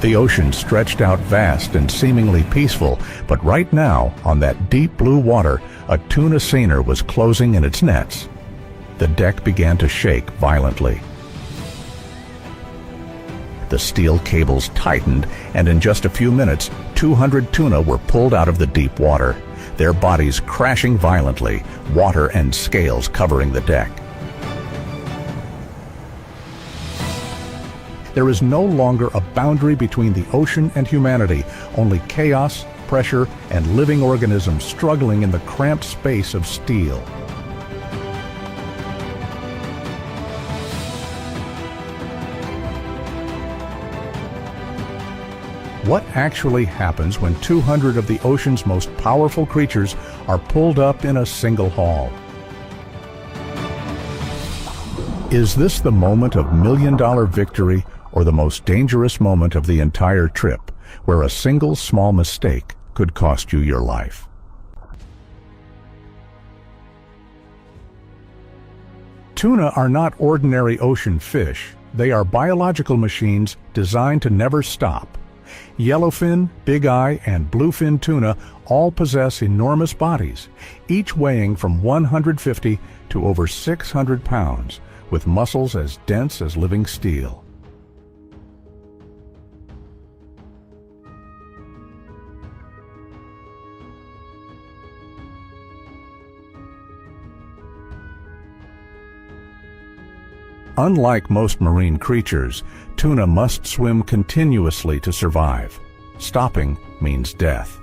The ocean stretched out vast and seemingly peaceful, but right now, on that deep blue water, a tuna seiner was closing in its nets. The deck began to shake violently. The steel cables tightened, and in just a few minutes, 200 tuna were pulled out of the deep water, their bodies crashing violently, water and scales covering the deck. There is no longer a boundary between the ocean and humanity, only chaos, pressure, and living organisms struggling in the cramped space of steel. What actually happens when 200 of the ocean's most powerful creatures are pulled up in a single haul? Is this the moment of million-dollar victory, or the most dangerous moment of the entire trip, where a single small mistake could cost you your life? Tuna are not ordinary ocean fish. They are biological machines designed to never stop. Yellowfin, big eye, and bluefin tuna all possess enormous bodies, each weighing from 150 to over 600 pounds, with muscles as dense as living steel. Unlike most marine creatures, tuna must swim continuously to survive. Stopping means death.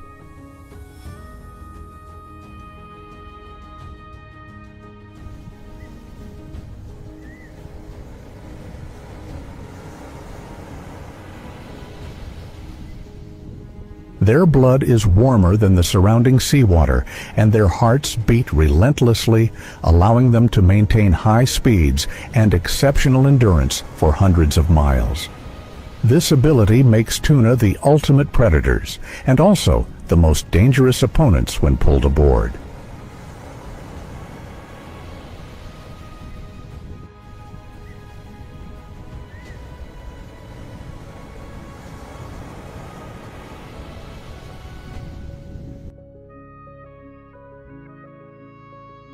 Their blood is warmer than the surrounding seawater, and their hearts beat relentlessly, allowing them to maintain high speeds and exceptional endurance for hundreds of miles. This ability makes tuna the ultimate predators, and also the most dangerous opponents when pulled aboard.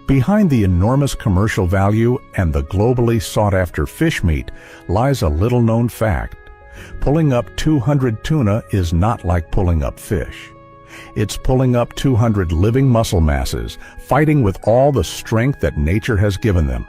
Behind the enormous commercial value and the globally sought-after fish meat lies a little-known fact. Pulling up 200 tuna is not like pulling up fish. It's pulling up 200 living muscle masses, fighting with all the strength that nature has given them.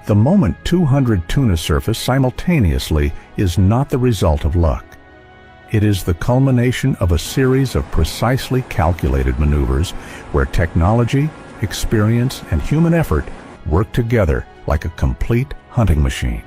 The moment 200 tuna surface simultaneously is not the result of luck. It is the culmination of a series of precisely calculated maneuvers where technology, experience, and human effort work together like a complete hunting machine.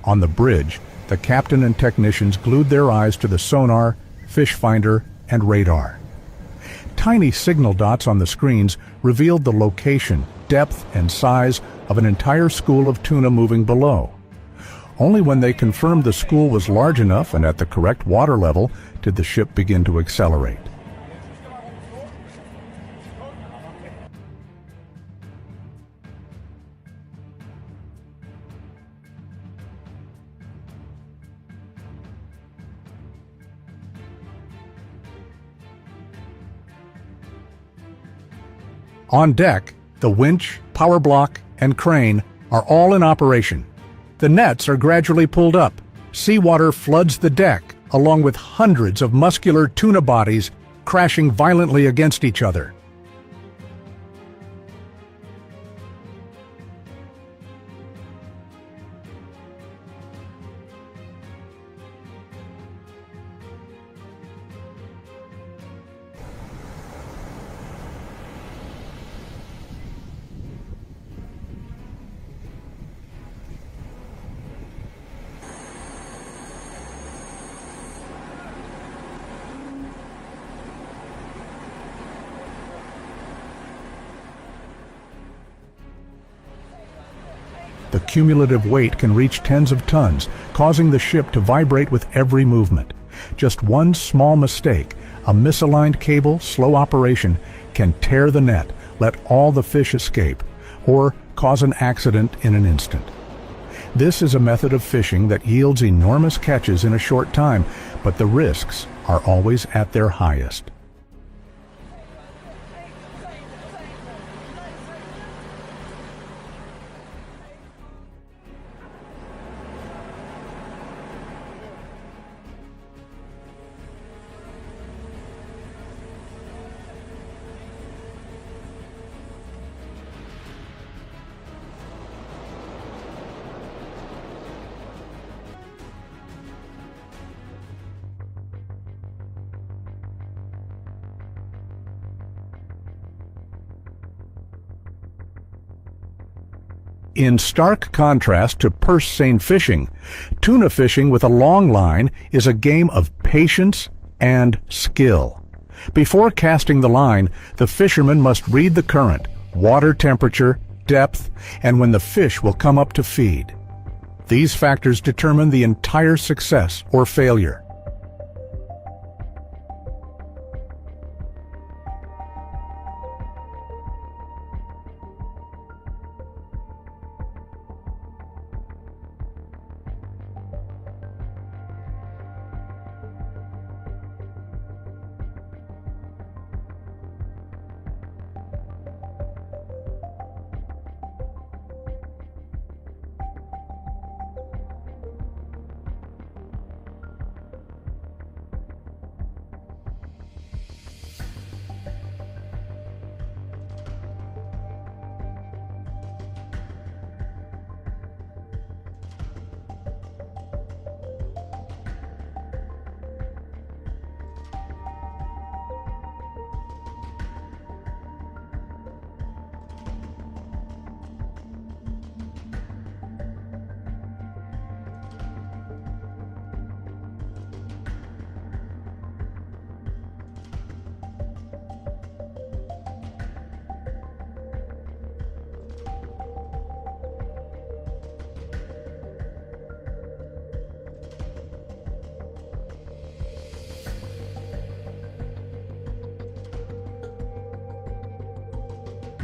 On the bridge, the captain and technicians glued their eyes to the sonar, fish finder, and radar. Tiny signal dots on the screens revealed the location, depth, and size of an entire school of tuna moving below. Only when they confirmed the school was large enough and at the correct water level did the ship begin to accelerate. On deck, the winch, power block, and crane are all in operation. The nets are gradually pulled up. Seawater floods the deck, along with hundreds of muscular tuna bodies crashing violently against each other. cumulative weight can reach tens of tons, causing the ship to vibrate with every movement. Just one small mistake, a misaligned cable, slow operation, can tear the net, let all the fish escape, or cause an accident in an instant. This is a method of fishing that yields enormous catches in a short time, but the risks are always at their highest. In stark contrast to purse seine fishing, tuna fishing with a long line is a game of patience and skill. Before casting the line, the fisherman must read the current, water temperature, depth, and when the fish will come up to feed. These factors determine the entire success or failure.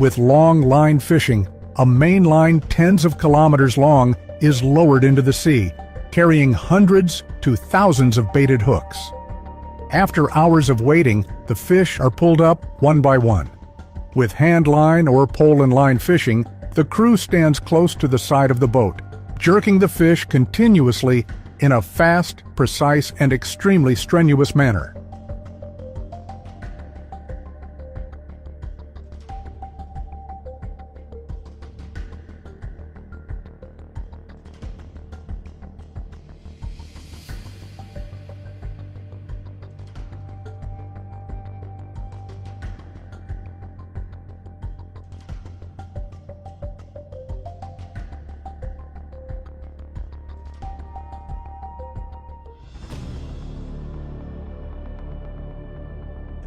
With long line fishing, a main line tens of kilometers long is lowered into the sea, carrying hundreds to thousands of baited hooks. After hours of waiting, the fish are pulled up one by one. With hand line or pole and line fishing, the crew stands close to the side of the boat, jerking the fish continuously in a fast, precise, and extremely strenuous manner.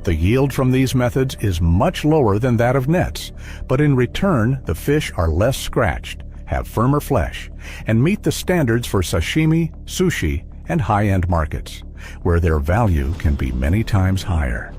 The yield from these methods is much lower than that of nets, but in return the fish are less scratched, have firmer flesh, and meet the standards for sashimi, sushi, and high-end markets, where their value can be many times higher.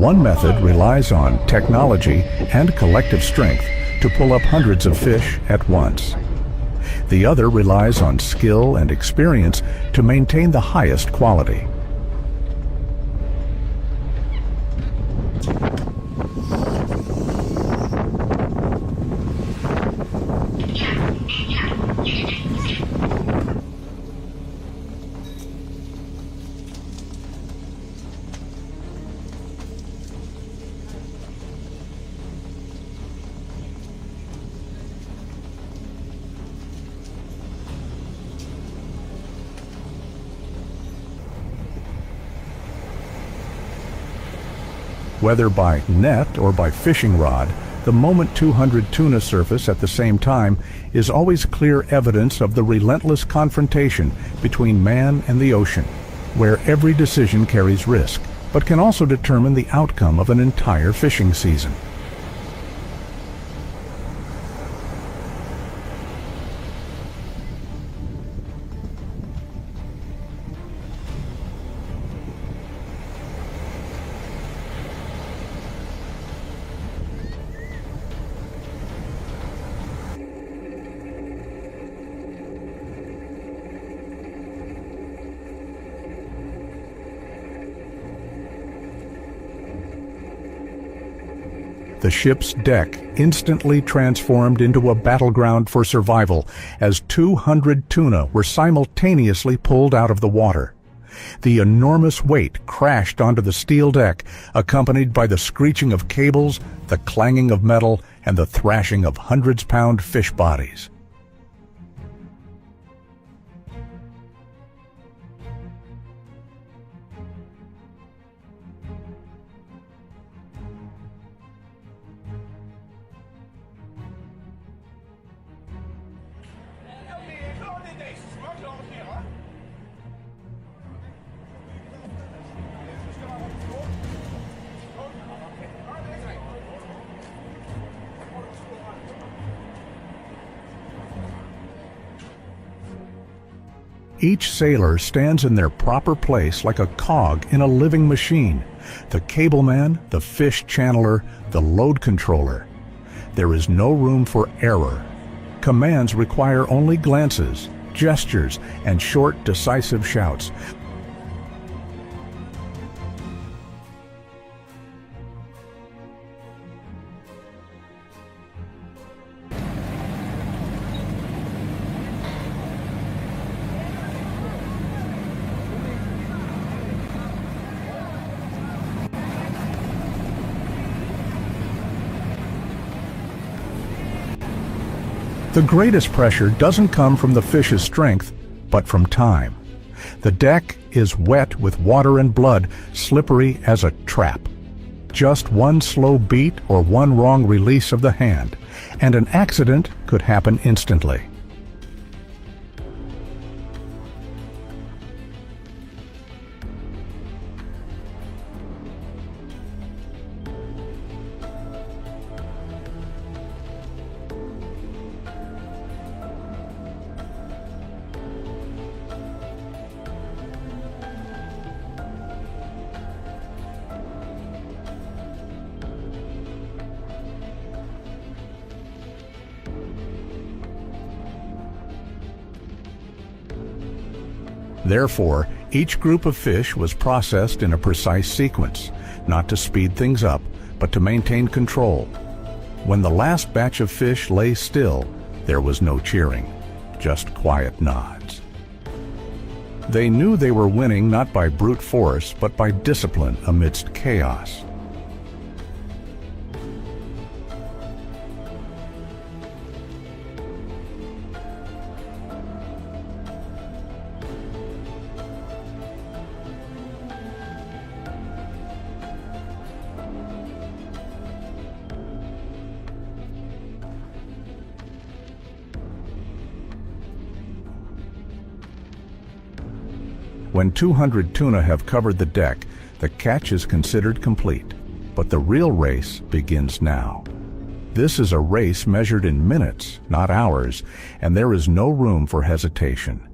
One method relies on technology and collective strength to pull up hundreds of fish at once. The other relies on skill and experience to maintain the highest quality. Whether by net or by fishing rod, the moment 200 tuna surface at the same time is always clear evidence of the relentless confrontation between man and the ocean, where every decision carries risk, but can also determine the outcome of an entire fishing season. The ship's deck instantly transformed into a battleground for survival as 200 tuna were simultaneously pulled out of the water. The enormous weight crashed onto the steel deck, accompanied by the screeching of cables, the clanging of metal, and the thrashing of hundreds-pound fish bodies. Each sailor stands in their proper place like a cog in a living machine. The cableman, the fish channeler, the load controller. There is no room for error. Commands require only glances, gestures, and short, decisive shouts. The greatest pressure doesn't come from the fish's strength, but from time. The deck is wet with water and blood, slippery as a trap. Just one slow beat or one wrong release of the hand, and an accident could happen instantly. Therefore, each group of fish was processed in a precise sequence, not to speed things up, but to maintain control. When the last batch of fish lay still, there was no cheering, just quiet nods. They knew they were winning not by brute force, but by discipline amidst chaos. When 200 tuna have covered the deck, the catch is considered complete. But the real race begins now. This is a race measured in minutes, not hours, and there is no room for hesitation.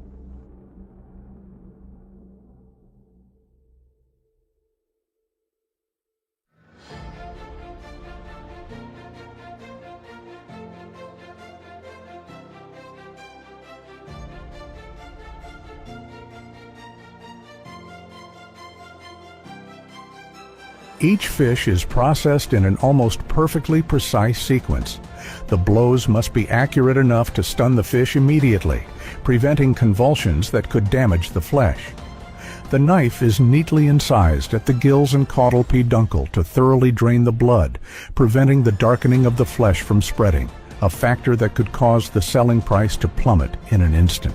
Each fish is processed in an almost perfectly precise sequence. The blows must be accurate enough to stun the fish immediately, preventing convulsions that could damage the flesh. The knife is neatly incised at the gills and caudal peduncle to thoroughly drain the blood, preventing the darkening of the flesh from spreading, a factor that could cause the selling price to plummet in an instant.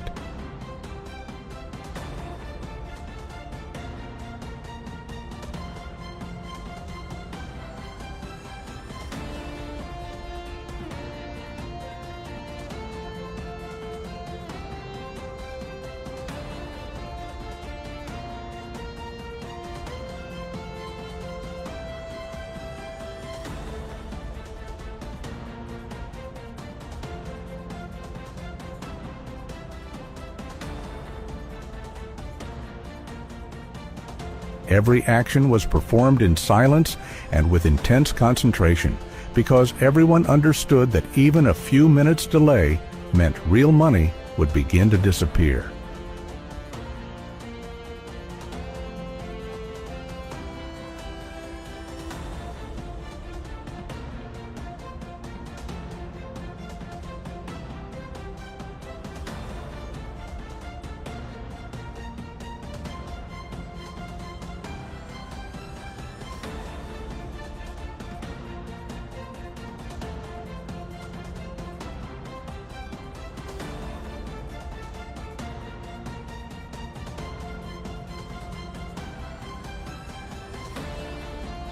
Every action was performed in silence and with intense concentration, because everyone understood that even a few minutes' delay meant real money would begin to disappear.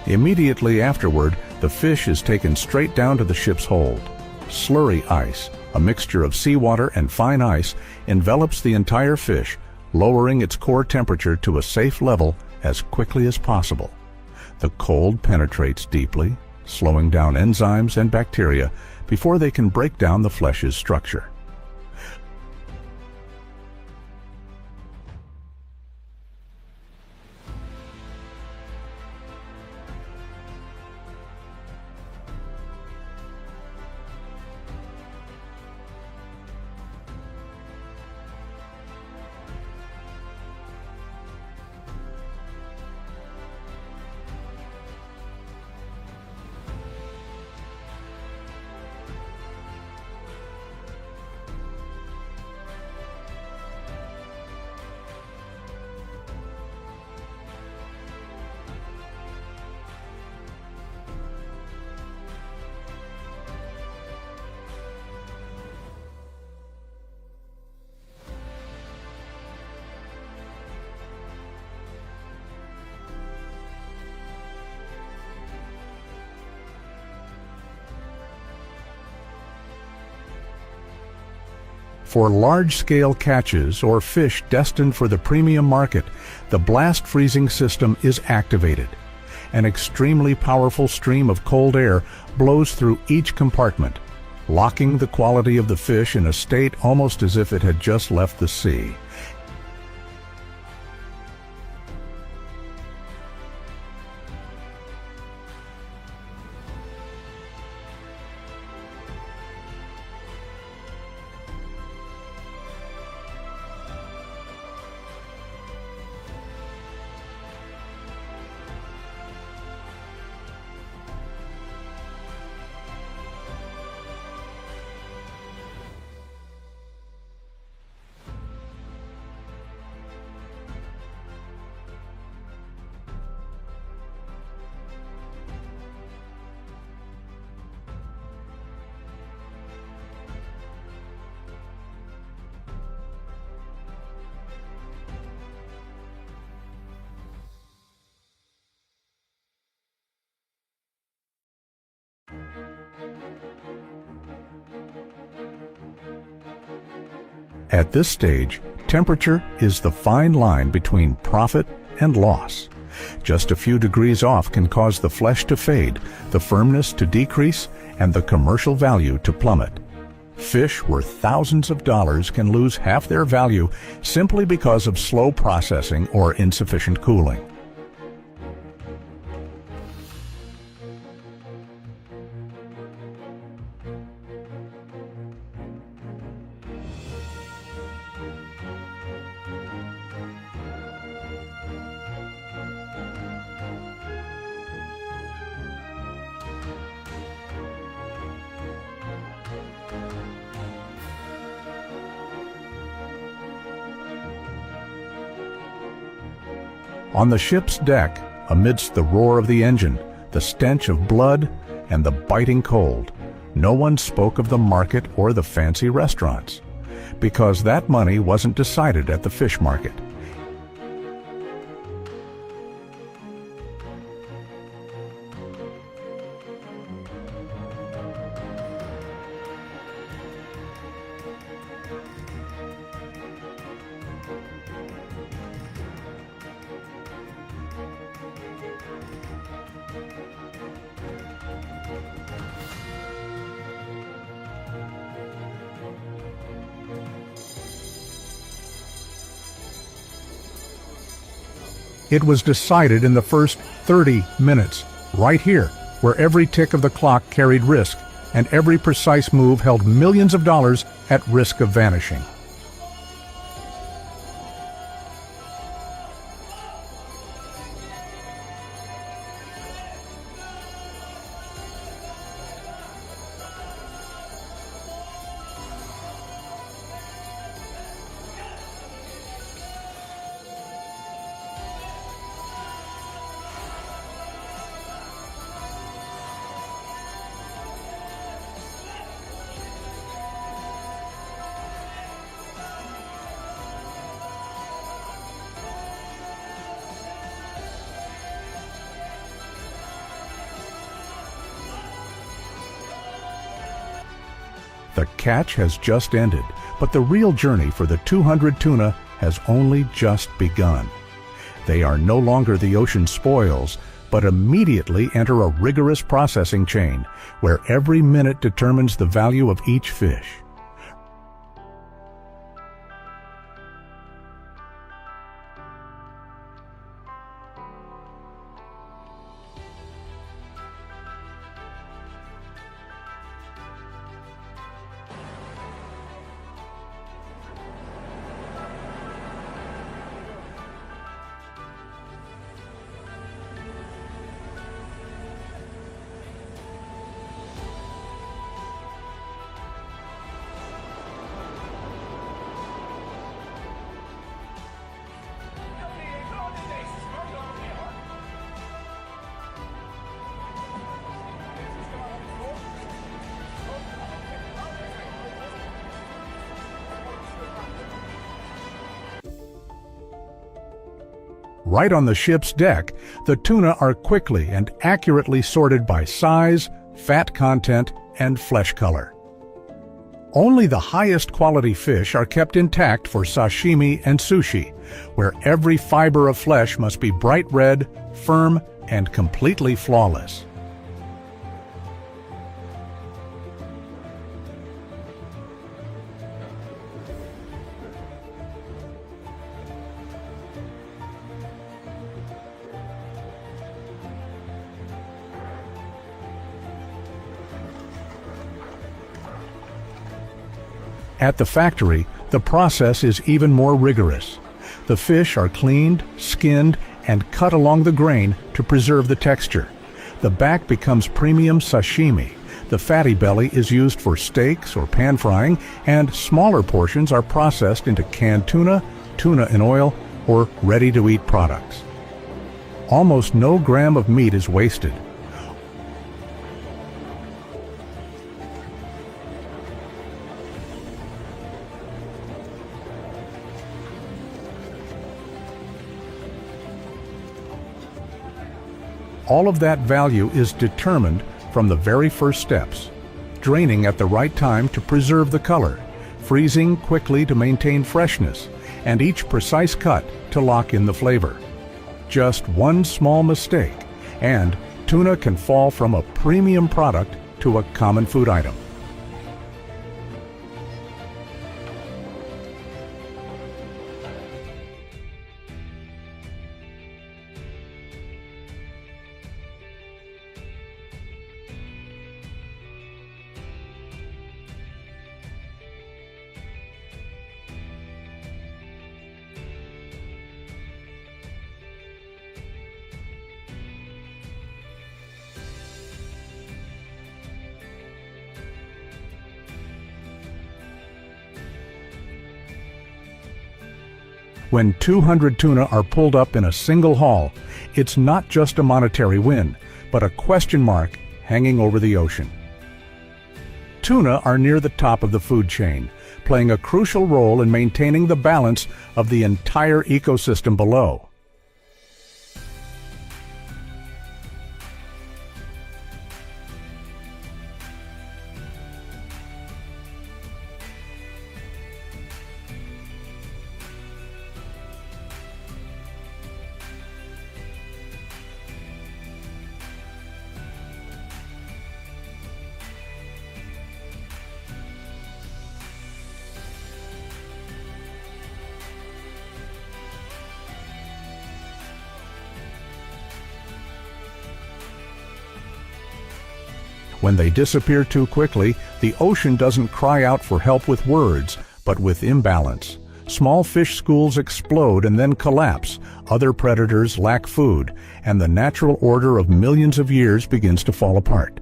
Immediately afterward, the fish is taken straight down to the ship's hold. Slurry ice, a mixture of seawater and fine ice, envelops the entire fish, lowering its core temperature to a safe level as quickly as possible. The cold penetrates deeply, slowing down enzymes and bacteria before they can break down the flesh's structure. For large-scale catches or fish destined for the premium market, the blast freezing system is activated. An extremely powerful stream of cold air blows through each compartment, locking the quality of the fish in a state almost as if it had just left the sea. At this stage, temperature is the fine line between profit and loss. Just a few degrees off can cause the flesh to fade, the firmness to decrease, and the commercial value to plummet. Fish worth thousands of dollars can lose half their value simply because of slow processing or insufficient cooling. On the ship's deck, amidst the roar of the engine, the stench of blood, and the biting cold, no one spoke of the market or the fancy restaurants, because that money wasn't decided at the fish market. It was decided in the first 30 minutes, right here, where every tick of the clock carried risk, and every precise move held millions of dollars at risk of vanishing. The catch has just ended, but the real journey for the 200 tuna has only just begun. They are no longer the ocean spoils, but immediately enter a rigorous processing chain, where every minute determines the value of each fish. Right on the ship's deck, the tuna are quickly and accurately sorted by size, fat content, and flesh color. Only the highest quality fish are kept intact for sashimi and sushi, where every fiber of flesh must be bright red, firm, and completely flawless. At the factory, the process is even more rigorous. The fish are cleaned, skinned, and cut along the grain to preserve the texture. The back becomes premium sashimi. The fatty belly is used for steaks or pan frying, and smaller portions are processed into canned tuna, tuna in oil, or ready-to-eat products. Almost no gram of meat is wasted. All of that value is determined from the very first steps: draining at the right time to preserve the color, freezing quickly to maintain freshness, and each precise cut to lock in the flavor. Just one small mistake, and tuna can fall from a premium product to a common food item. When 200 tuna are pulled up in a single haul, it's not just a monetary win, but a question mark hanging over the ocean. Tuna are near the top of the food chain, playing a crucial role in maintaining the balance of the entire ecosystem below. When they disappear too quickly, the ocean doesn't cry out for help with words, but with imbalance. Small fish schools explode and then collapse, other predators lack food, and the natural order of millions of years begins to fall apart.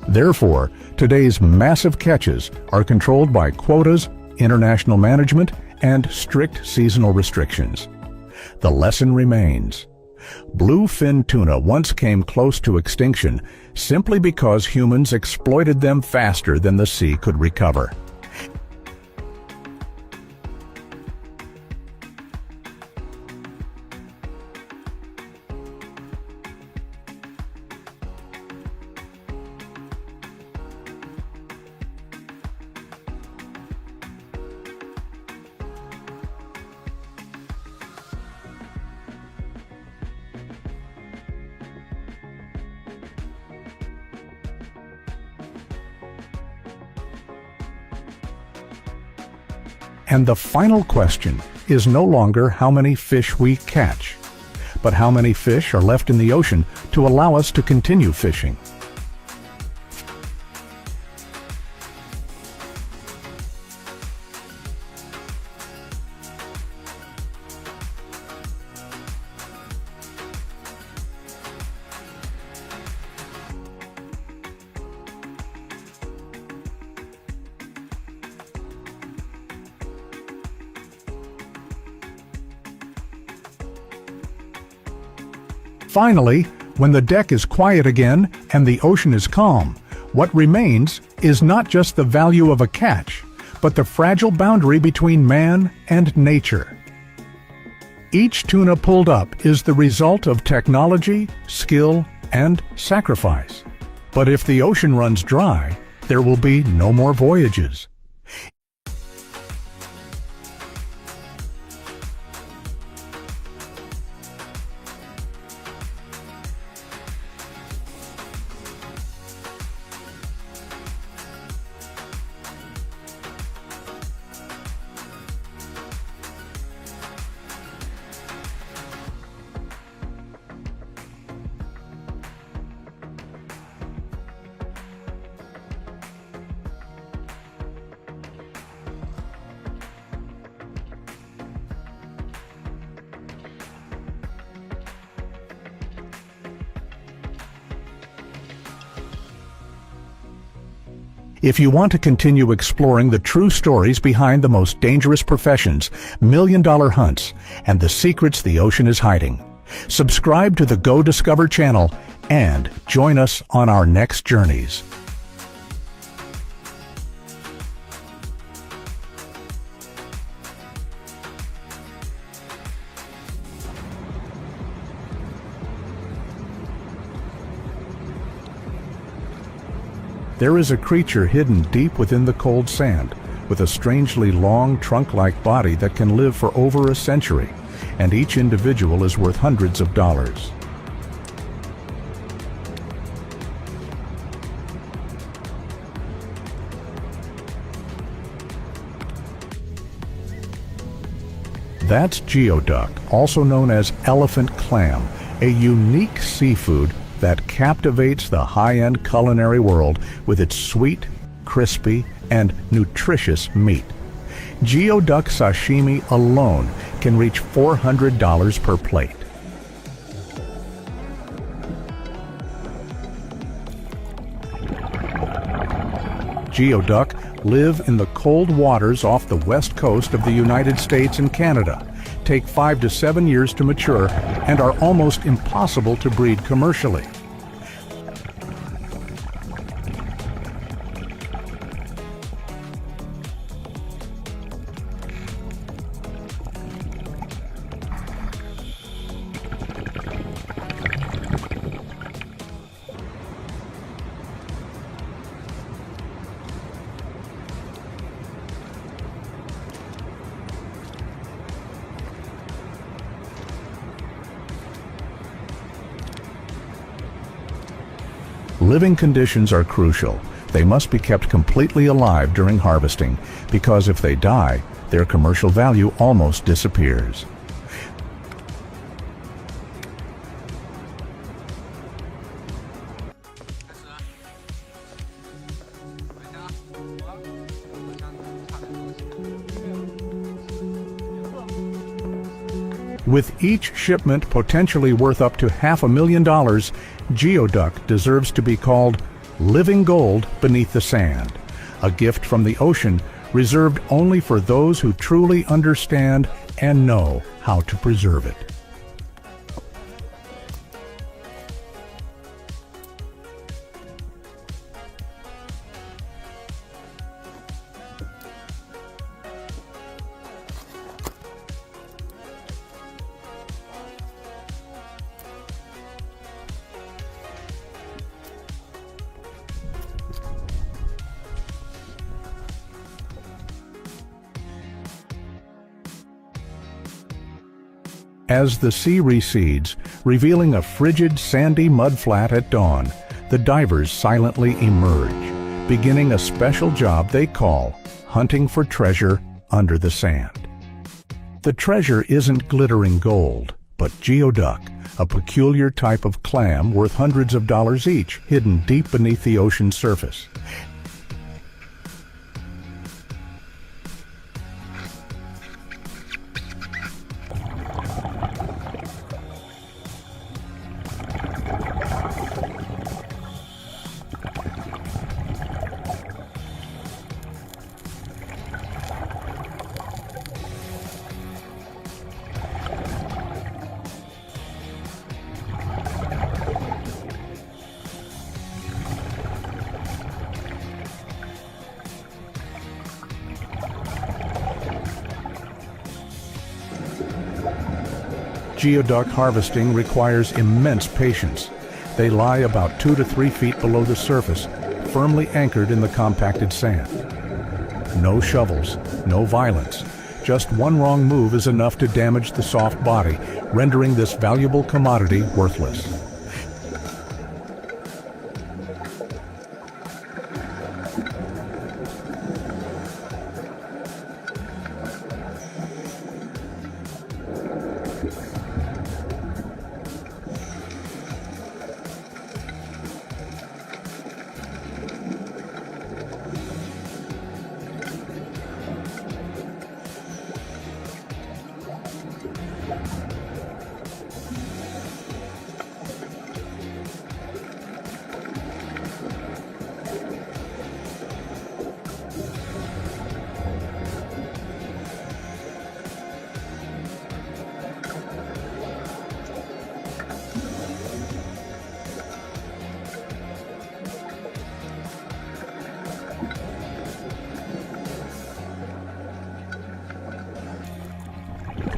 Therefore, today's massive catches are controlled by quotas, international management, and strict seasonal restrictions. The lesson remains. Bluefin tuna once came close to extinction simply because humans exploited them faster than the sea could recover. And the final question is no longer how many fish we catch, but how many fish are left in the ocean to allow us to continue fishing. Finally, when the deck is quiet again and the ocean is calm, what remains is not just the value of a catch, but the fragile boundary between man and nature. Each tuna pulled up is the result of technology, skill, and sacrifice. But if the ocean runs dry, there will be no more voyages. If you want to continue exploring the true stories behind the most dangerous professions, million-dollar hunts, and the secrets the ocean is hiding, subscribe to the Go Discover channel and join us on our next journeys. There is a creature hidden deep within the cold sand, with a strangely long trunk-like body that can live for over a century, and each individual is worth hundreds of dollars. That's geoduck, also known as elephant clam, a unique seafood that captivates the high-end culinary world with its sweet, crispy, and nutritious meat. Geoduck sashimi alone can reach $400 per plate. Geoduck live in the cold waters off the west coast of the United States and Canada, take 5 to 7 years to mature, and are almost impossible to breed commercially. Living conditions are crucial. They must be kept completely alive during harvesting, because if they die, their commercial value almost disappears. With each shipment potentially worth up to $500,000, geoduck deserves to be called living gold beneath the sand, a gift from the ocean reserved only for those who truly understand and know how to preserve it. As the sea recedes, revealing a frigid, sandy mudflat at dawn, the divers silently emerge, beginning a special job they call hunting for treasure under the sand. The treasure isn't glittering gold, but geoduck, a peculiar type of clam worth hundreds of dollars each, hidden deep beneath the ocean's surface. Geoduck harvesting requires immense patience. They lie about 2 to 3 feet below the surface, firmly anchored in the compacted sand. No shovels, no violence. Just one wrong move is enough to damage the soft body, rendering this valuable commodity worthless.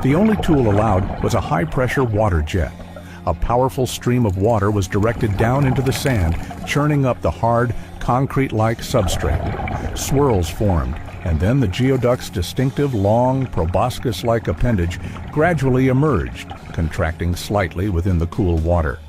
The only tool allowed was a high-pressure water jet. A powerful stream of water was directed down into the sand, churning up the hard, concrete-like substrate. Swirls formed, and then the geoduck's distinctive, long, proboscis-like appendage gradually emerged, contracting slightly within the cool water.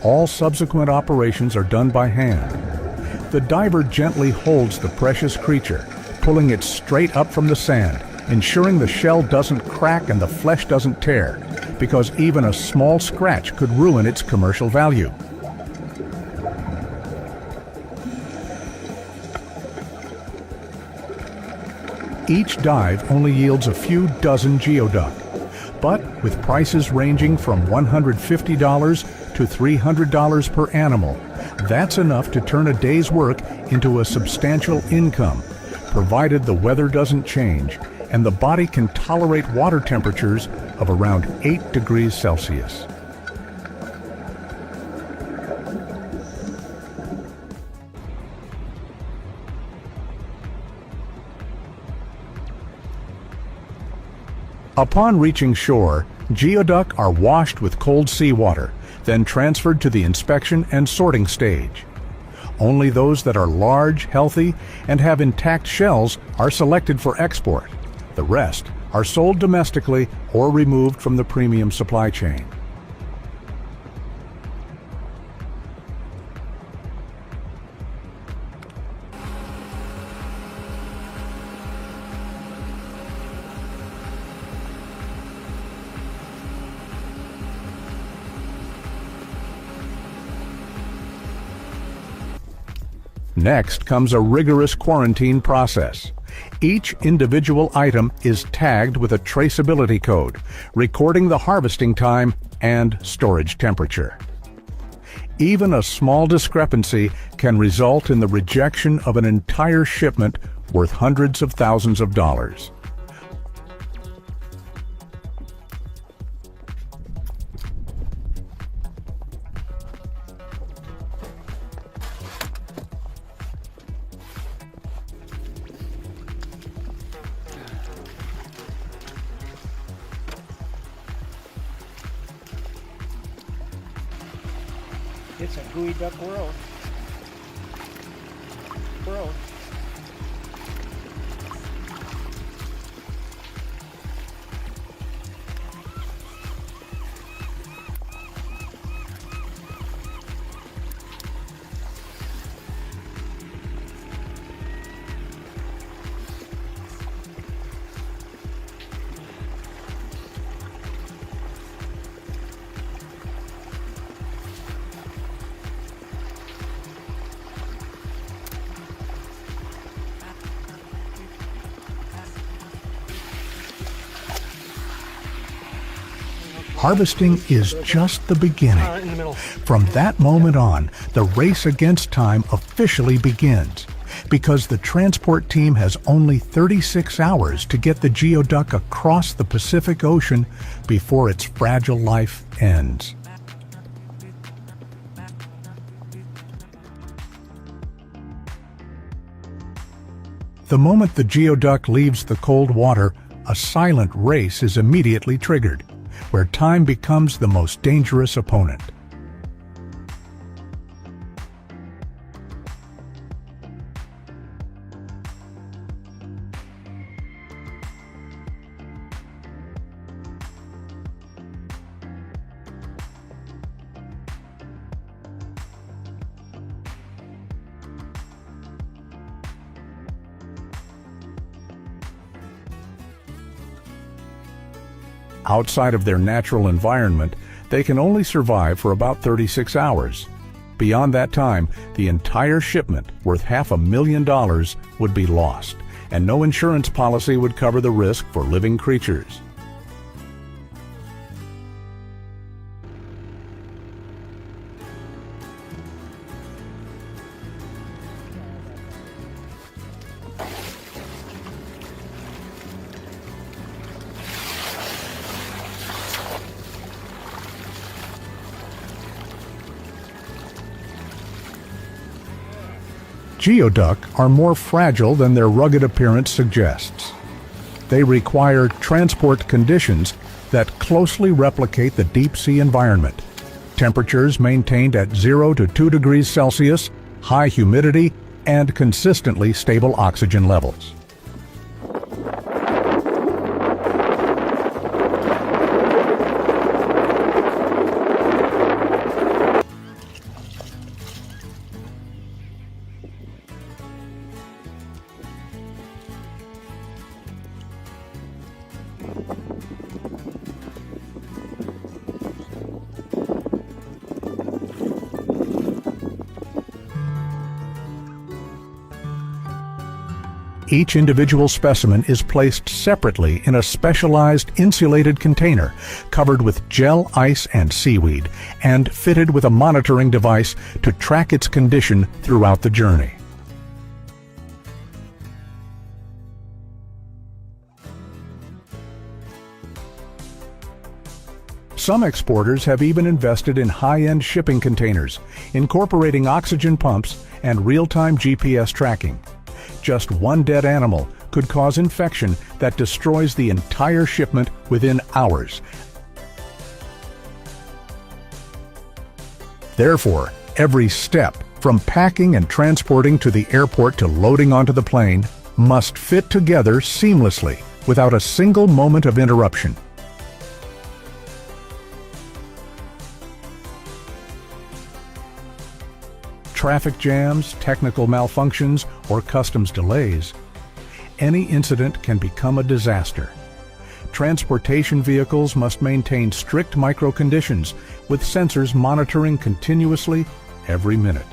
all subsequent operations are done by hand. The diver gently holds the precious creature, pulling it straight up from the sand, ensuring the shell doesn't crack and the flesh doesn't tear, because even a small scratch could ruin its commercial value. Each dive only yields a few dozen geoduck, but with prices ranging from $150 to $300 per animal, that's enough to turn a day's work into a substantial income, provided the weather doesn't change and the body can tolerate water temperatures of around 8 degrees Celsius. Upon reaching shore, geoduck are washed with cold seawater, then transferred to the inspection and sorting stage. Only those that are large, healthy, and have intact shells are selected for export. The rest are sold domestically or removed from the premium supply chain. Next comes a rigorous quarantine process. Each individual item is tagged with a traceability code, recording the harvesting time and storage temperature. Even a small discrepancy can result in the rejection of an entire shipment worth hundreds of thousands of dollars. It's a gooey duck world. Harvesting is just the beginning. From that moment on, the race against time officially begins, because the transport team has only 36 hours to get the geoduck across the Pacific Ocean before its fragile life ends. The moment the geoduck leaves the cold water, a silent race is immediately triggered, where time becomes the most dangerous opponent. Outside of their natural environment, they can only survive for about 36 hours. Beyond that time, the entire shipment, worth $500,000, would be lost, and no insurance policy would cover the risk for living creatures. Geoduck are more fragile than their rugged appearance suggests. They require transport conditions that closely replicate the deep-sea environment. Temperatures maintained at 0 to 2 degrees Celsius, high humidity, and consistently stable oxygen levels. Each individual specimen is placed separately in a specialized insulated container covered with gel, ice, and seaweed, and fitted with a monitoring device to track its condition throughout the journey. Some exporters have even invested in high-end shipping containers, incorporating oxygen pumps and real-time GPS tracking. Just one dead animal could cause infection that destroys the entire shipment within hours. Therefore, every step, from packing and transporting to the airport to loading onto the plane, must fit together seamlessly without a single moment of interruption. Traffic jams, technical malfunctions, or customs delays, any incident can become a disaster. Transportation vehicles must maintain strict micro conditions with sensors monitoring continuously every minute.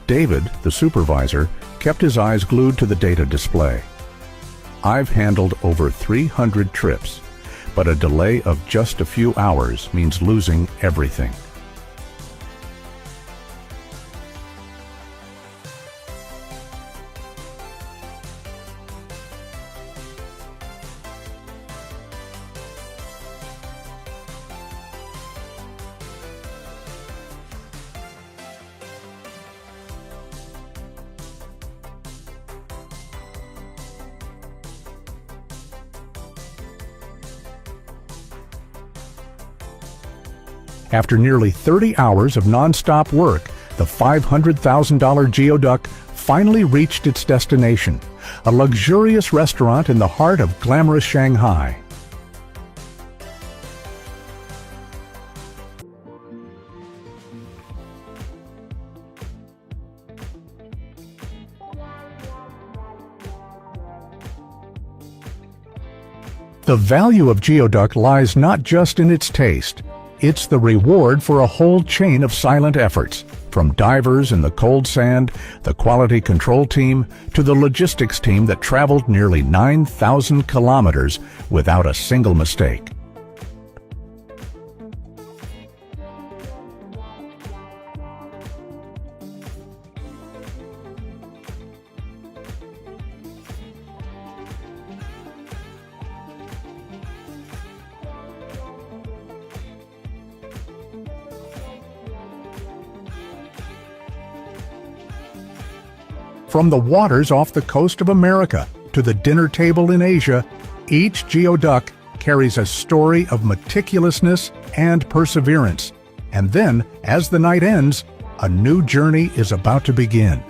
David, the supervisor, kept his eyes glued to the data display. I've handled over 300 trips, but a delay of just a few hours means losing everything. After nearly 30 hours of non-stop work, the $500,000 geoduck finally reached its destination, a luxurious restaurant in the heart of glamorous Shanghai. The value of geoduck lies not just in its taste. It's the reward for a whole chain of silent efforts, from divers in the cold sand, the quality control team, to the logistics team that traveled nearly 9,000 kilometers without a single mistake. From the waters off the coast of America to the dinner table in Asia, each geoduck carries a story of meticulousness and perseverance. And then, as the night ends, a new journey is about to begin.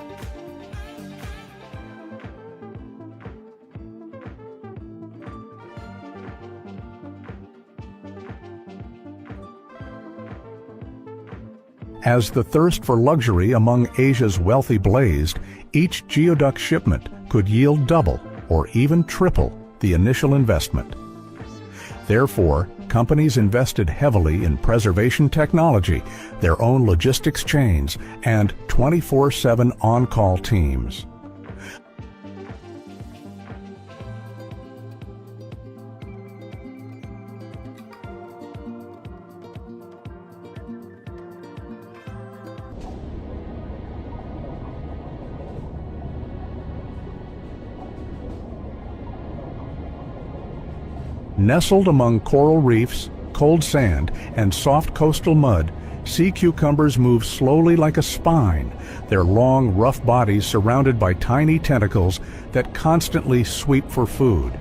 As the thirst for luxury among Asia's wealthy blazed, each geoduck shipment could yield double or even triple the initial investment. Therefore, companies invested heavily in preservation technology, their own logistics chains, and 24/7 on-call teams. Nestled among coral reefs, cold sand, and soft coastal mud, sea cucumbers move slowly like a spine, their long, rough bodies surrounded by tiny tentacles that constantly sweep for food.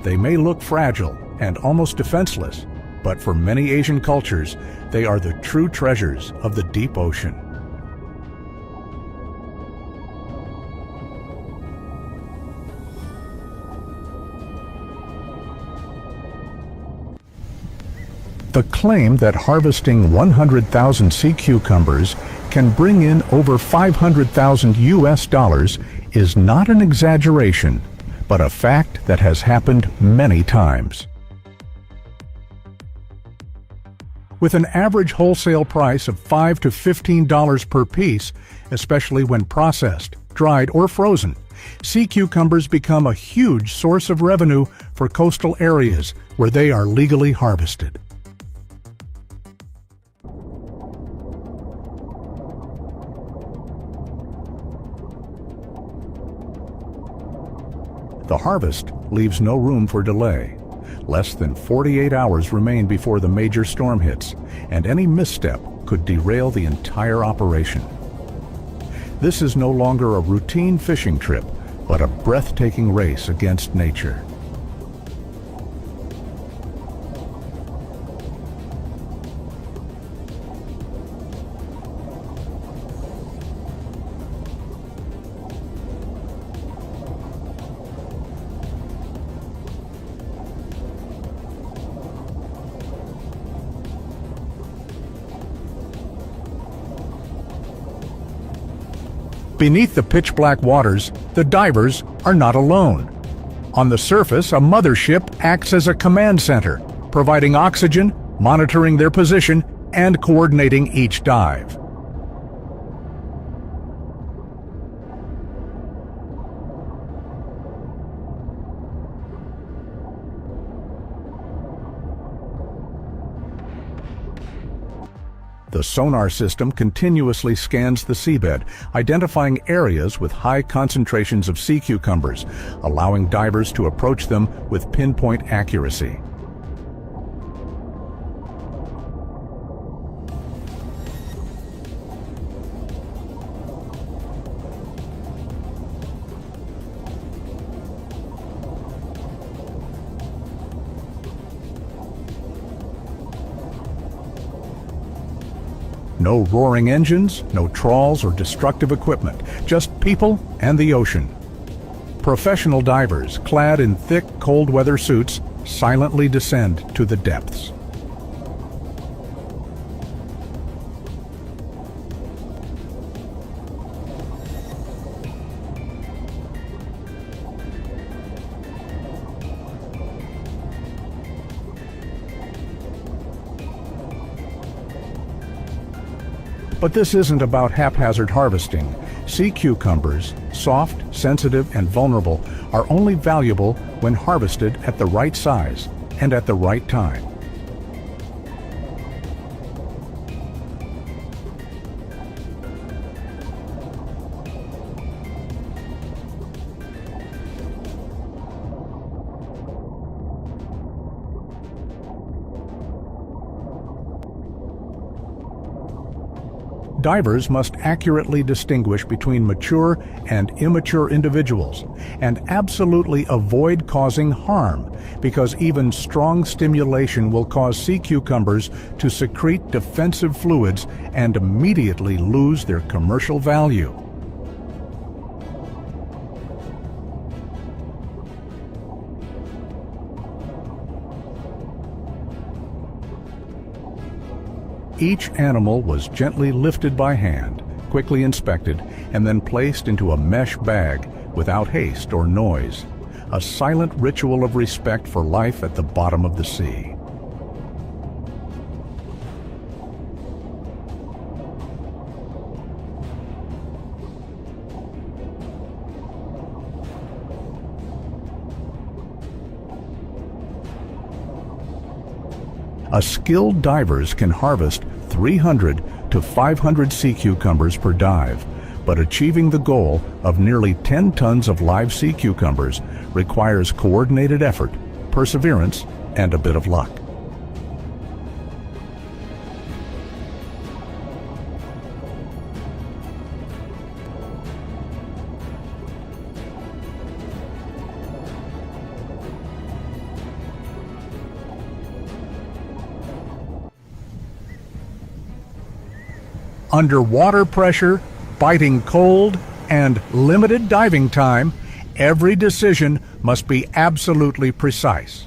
They may look fragile and almost defenseless, but for many Asian cultures, they are the true treasures of the deep ocean. The claim that harvesting 100,000 sea cucumbers can bring in over 500,000 US dollars is not an exaggeration, but a fact that has happened many times. With an average wholesale price of $5 to $15 per piece, especially when processed, dried, or frozen, sea cucumbers become a huge source of revenue for coastal areas where they are legally harvested. The harvest leaves no room for delay. Less than 48 hours remain before the major storm hits, and any misstep could derail the entire operation. This is no longer a routine fishing trip, but a breathtaking race against nature. Beneath the pitch-black waters, the divers are not alone. On the surface, a mothership acts as a command center, providing oxygen, monitoring their position, and coordinating each dive. The sonar system continuously scans the seabed, identifying areas with high concentrations of sea cucumbers, allowing divers to approach them with pinpoint accuracy. No roaring engines, no trawls or destructive equipment, just people and the ocean. Professional divers, clad in thick, cold-weather suits, silently descend to the depths. But this isn't about haphazard harvesting. Sea cucumbers, soft, sensitive, and vulnerable, are only valuable when harvested at the right size and at the right time. Divers must accurately distinguish between mature and immature individuals and absolutely avoid causing harm, because even strong stimulation will cause sea cucumbers to secrete defensive fluids and immediately lose their commercial value. Each animal was gently lifted by hand, quickly inspected, and then placed into a mesh bag without haste or noise, a silent ritual of respect for life at the bottom of the sea. Skilled divers can harvest 300 to 500 sea cucumbers per dive, but achieving the goal of nearly 10 tons of live sea cucumbers requires coordinated effort, perseverance, and a bit of luck. Under water pressure, biting cold, and limited diving time, every decision must be absolutely precise.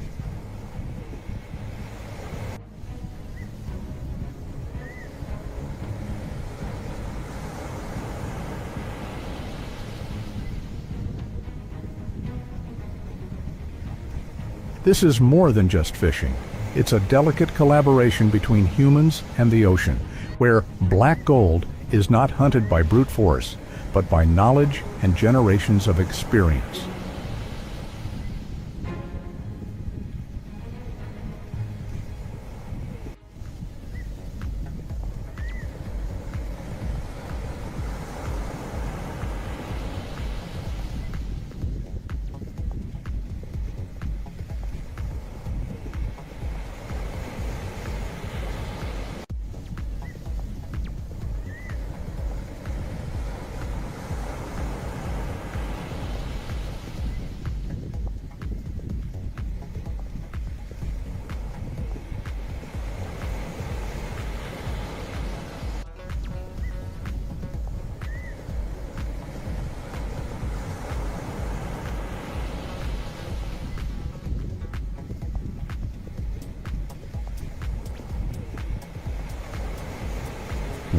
This is more than just fishing. It's a delicate collaboration between humans and the ocean, where black gold is not hunted by brute force, but by knowledge and generations of experience.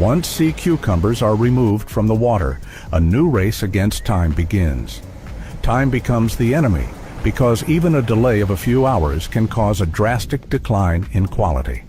Once sea cucumbers are removed from the water, a new race against time begins. Time becomes the enemy, because even a delay of a few hours can cause a drastic decline in quality.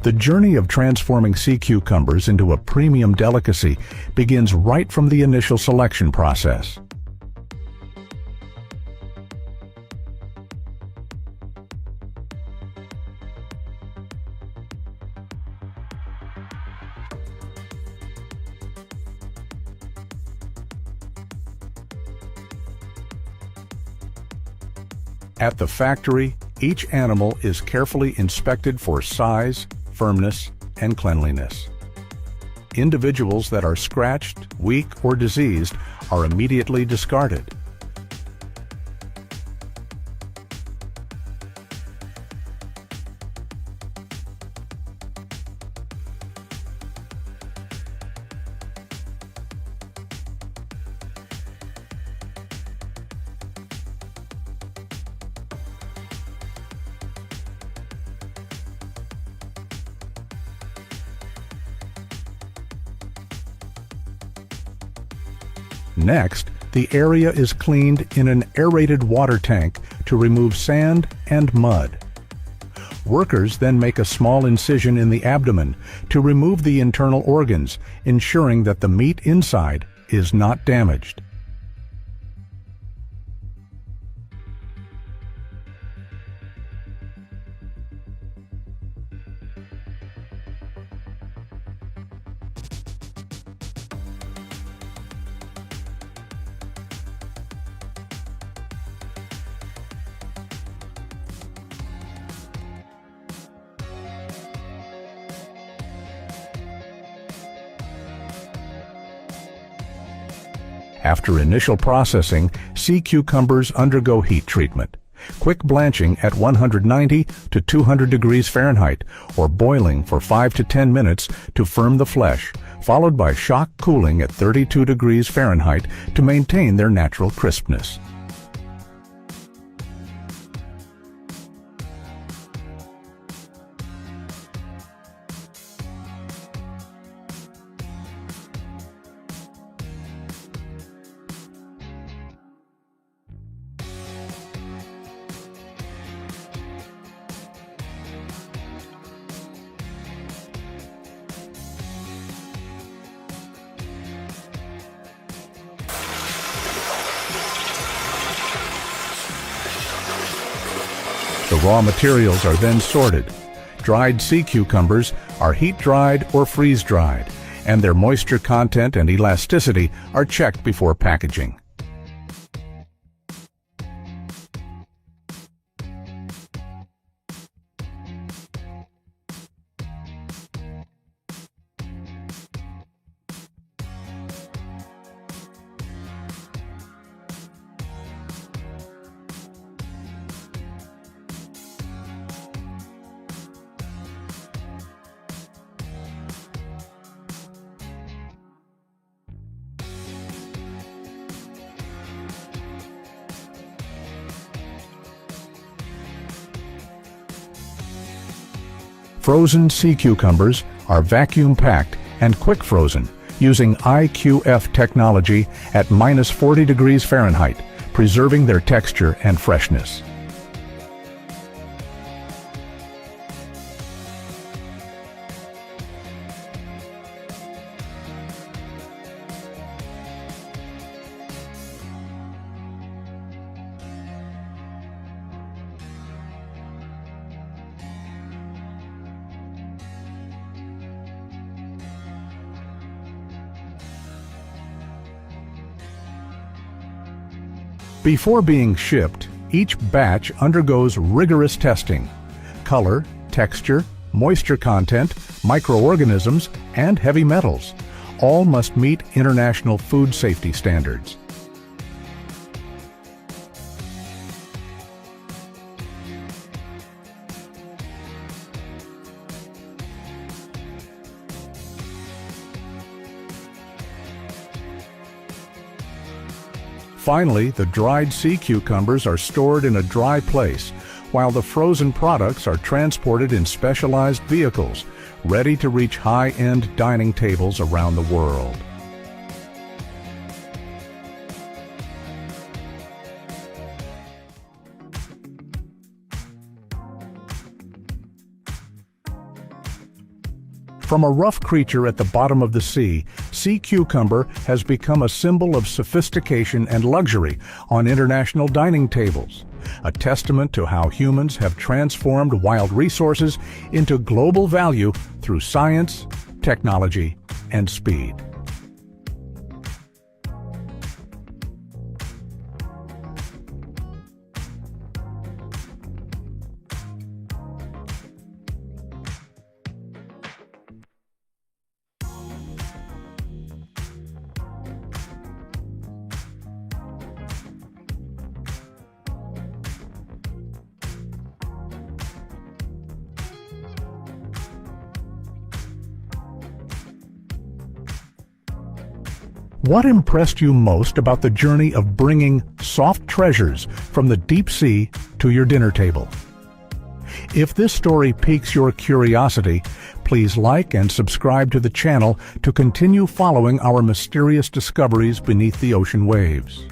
The journey of transforming sea cucumbers into a premium delicacy begins right from the initial selection process. At the factory, each animal is carefully inspected for size, firmness, and cleanliness. Individuals that are scratched, weak, or diseased are immediately discarded. Next, the area is cleaned in an aerated water tank to remove sand and mud. Workers then make a small incision in the abdomen to remove the internal organs, ensuring that the meat inside is not damaged. After initial processing, sea cucumbers undergo heat treatment. Quick blanching at 190 to 200 degrees Fahrenheit, or boiling for 5 to 10 minutes to firm the flesh, followed by shock cooling at 32 degrees Fahrenheit to maintain their natural crispness. raw materials are then sorted. Dried sea cucumbers are heat-dried or freeze-dried, and their moisture content and elasticity are checked before packaging. Frozen sea cucumbers are vacuum-packed and quick-frozen using IQF technology at -40 degrees Fahrenheit, preserving their texture and freshness. Before being shipped, each batch undergoes rigorous testing. Color, texture, moisture content, microorganisms, and heavy metals all must meet international food safety standards. Finally, the dried sea cucumbers are stored in a dry place, while the frozen products are transported in specialized vehicles, ready to reach high-end dining tables around the world. From a rough creature at the bottom of the sea cucumber has become a symbol of sophistication and luxury on international dining tables, a testament to how humans have transformed wild resources into global value through science, technology, and speed. What impressed you most about the journey of bringing soft treasures from the deep sea to your dinner table? If this story piques your curiosity, please like and subscribe to the channel to continue following our mysterious discoveries beneath the ocean waves.